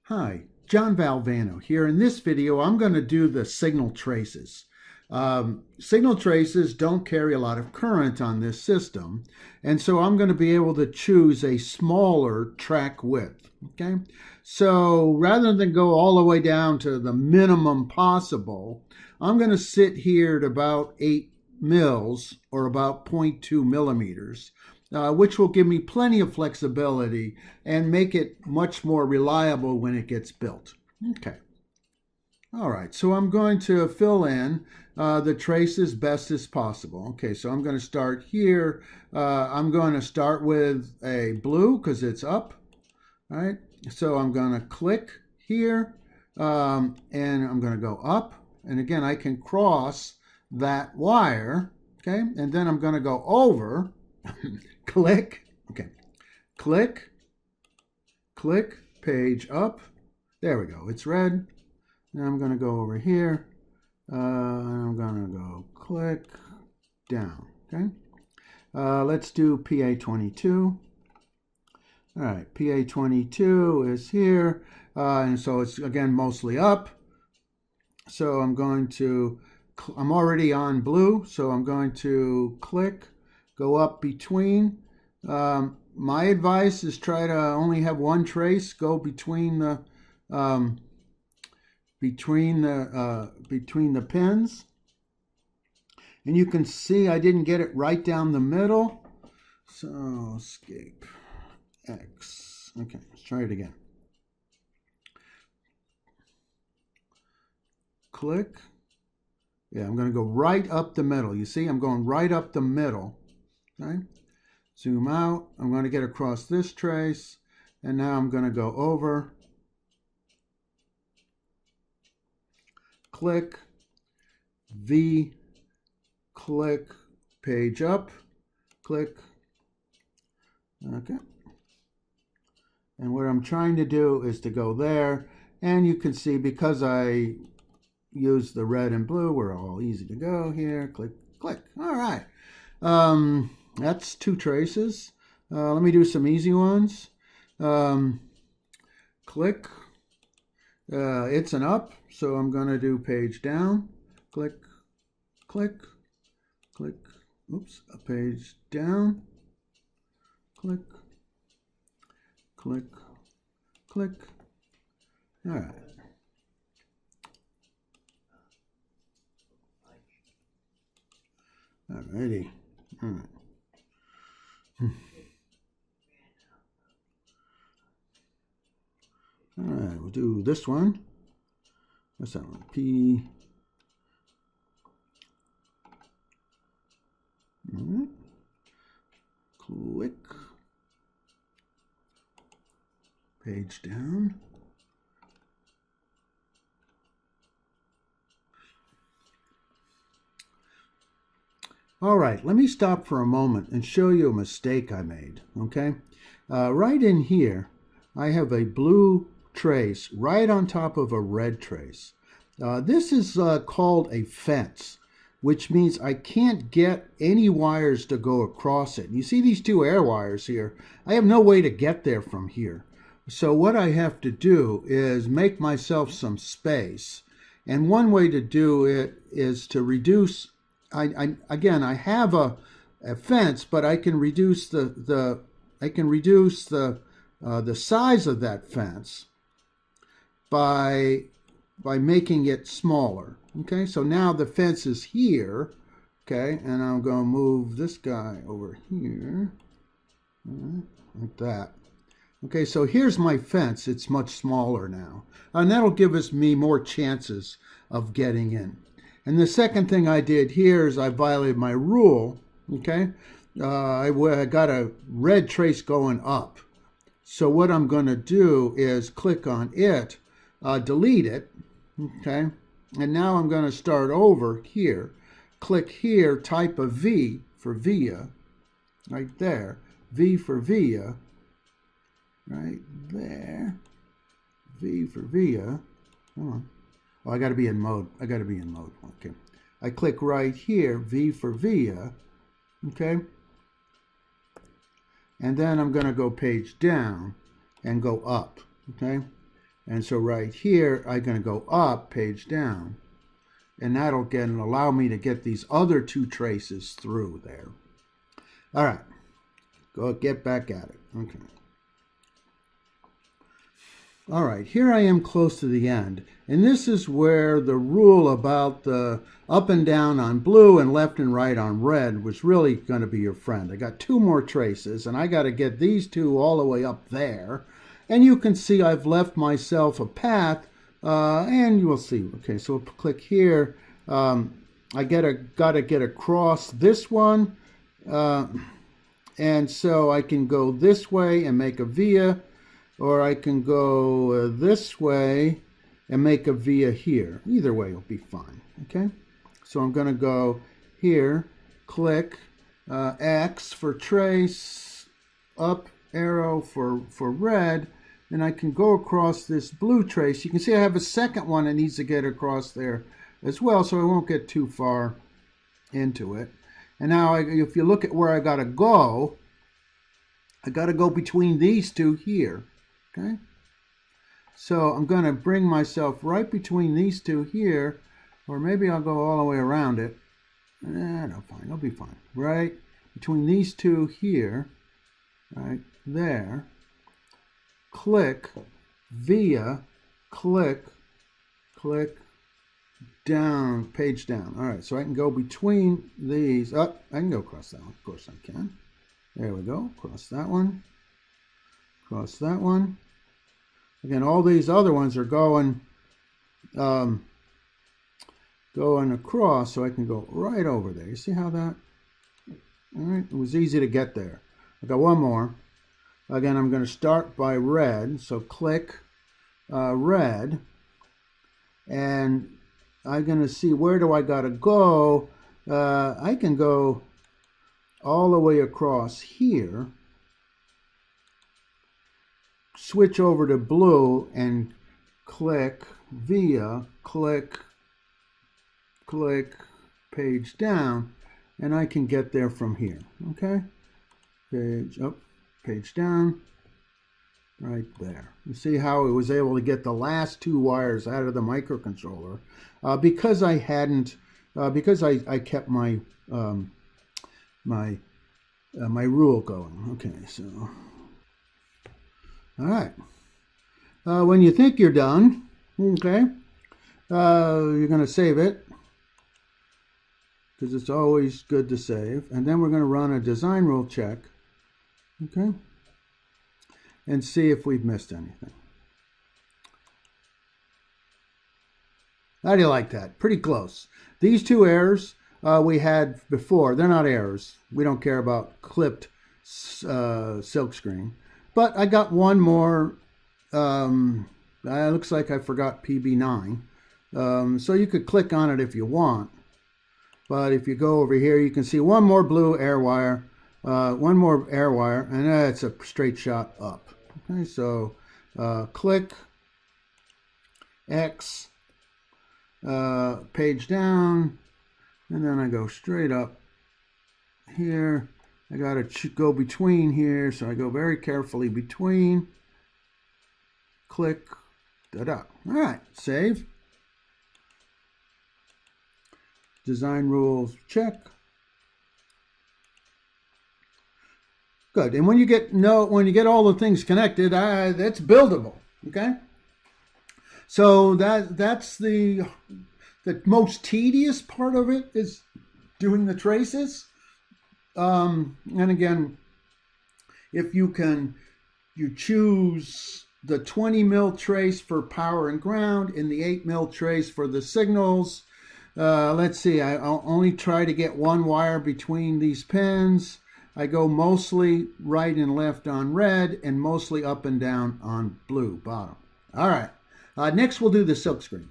Hi, John Valvano here. In this video, I'm going to do the signal traces. Signal traces don't carry a lot of current on this system, and so I'm going to be able to choose a smaller track width. Okay, so rather than go all the way down to the minimum possible, I'm going to sit here at about 8 mils or about 0.2 millimeters. Which will give me plenty of flexibility and make it much more reliable when it gets built. Okay. All right, so I'm going to fill in the trace as best as possible. Okay, so I'm going to start here. I'm going to start with a blue because it's up. All right, so I'm going to click here and I'm going to go up. And again, I can cross that wire. Okay, and then I'm going to go over. Click, okay, click, page up. There we go, it's red. Now I'm going to go over here. And I'm going to go click down, okay? Let's do PA22. All right, PA22 is here. And so it's, again, mostly up. So I'm going to, I'm already on blue, so I'm going to click, go up between. My advice is try to only have one trace go between the pins. And you can see I didn't get it right down the middle. So escape X. Okay, let's try it again. Click. Yeah, I'm going to go right up the middle. You see, I'm going right up the middle. Okay. Zoom out. I'm going to get across this trace. And now I'm going to go over. Click. V. Click. Page up. Click. Okay. And what I'm trying to do is to go there. And you can see because I use the red and blue, we're all easy to go here. Click, click. All right. That's two traces. Let me do some easy ones. Click. It's an up, so I'm going to do page down. Click, click, click. Oops, a page down. Click, click, click. All right. Alrighty. All right. All right, we'll do this one. What's that one? P. All right. Click. Page down. All right, let me stop for a moment and show you a mistake I made, okay? Right in here, I have a blue trace right on top of a red trace. This is called a fence, which means I can't get any wires to go across it. You see these two air wires here? I have no way to get there from here. So what I have to do is make myself some space. And one way to do it is to reduce again, I have a fence, but I can reduce the size of that fence by making it smaller. Okay, so now the fence is here. Okay, and I'm going to move this guy over here, like that. Okay, so here's my fence. It's much smaller now, and that'll give me more chances of getting in. And the second thing I did here is I violated my rule, okay? I got a red trace going up. So what I'm going to do is click on it, delete it, okay? And now I'm going to start over here. Click here, type a V for via, right there. V for via, right there. V for via, come on. Oh, I got to be in mode. I got to be in mode. Okay. I click right here, V for via. Okay. And then I'm going to go page down and go up. Okay. And so right here, I'm going to go up, page down. And that'll allow me to get these other two traces through there. All right, get back at it. Okay. All right, here I am close to the end. And this is where the rule about the up and down on blue and left and right on red was really going to be your friend. I got two more traces, and I got to get these two all the way up there. And you can see I've left myself a path, and you will see. Okay, so we'll click here. I got to get across this one, and so I can go this way and make a via, or I can go this way and make a via here. Either way will be fine. Okay, so I'm going to go here, click X for trace, up arrow for red, and I can go across this blue trace. You can see I have a second one that needs to get across there as well, so I won't get too far into it. And now if you look at where I got to go between these two here. Okay, so I'm going to bring myself right between these two here, or maybe I'll go all the way around it. No, fine, it'll be fine. Right between these two here, right there. Click, via, click, down, page down. All right, so I can go between these. Oh, I can go across that one. Of course I can. There we go. Cross that one. Cross that one. Again, all these other ones are going across, so I can go right over there. You see how that? All right, it was easy to get there. I got one more. Again, I'm going to start by red, so click red, and I'm going to see where do I got to go. I can go all the way across here, switch over to blue, and click via, click, page down, and I can get there from here. Okay, page up. Page down, right there. You see how it was able to get the last two wires out of the microcontroller because I hadn't, because I kept my my rule going. Okay, so all right. When you think you're done, okay, you're going to save it because it's always good to save, and then we're going to run a design rule check. Okay, and see if we've missed anything. How do you like that? Pretty close. These two errors we had before, they're not errors. We don't care about clipped silkscreen. But I got one more. Looks like I forgot PB9. So you could click on it if you want. But if you go over here, you can see one more blue air wire. One more air wire, and it's a straight shot up. Okay, so click X, page down, and then I go straight up here. I got to go between here, so I go very carefully between. Click, da-da. All right, save. Design rules, check. Good. And when you get all the things connected, that's buildable. Okay. So that's the most tedious part of it is doing the traces. And again, if you choose the 20 mil trace for power and ground and the 8 mil trace for the signals. Let's see. I'll only try to get one wire between these pins. I go mostly right and left on red and mostly up and down on blue bottom. All right. Next, we'll do the silkscreen.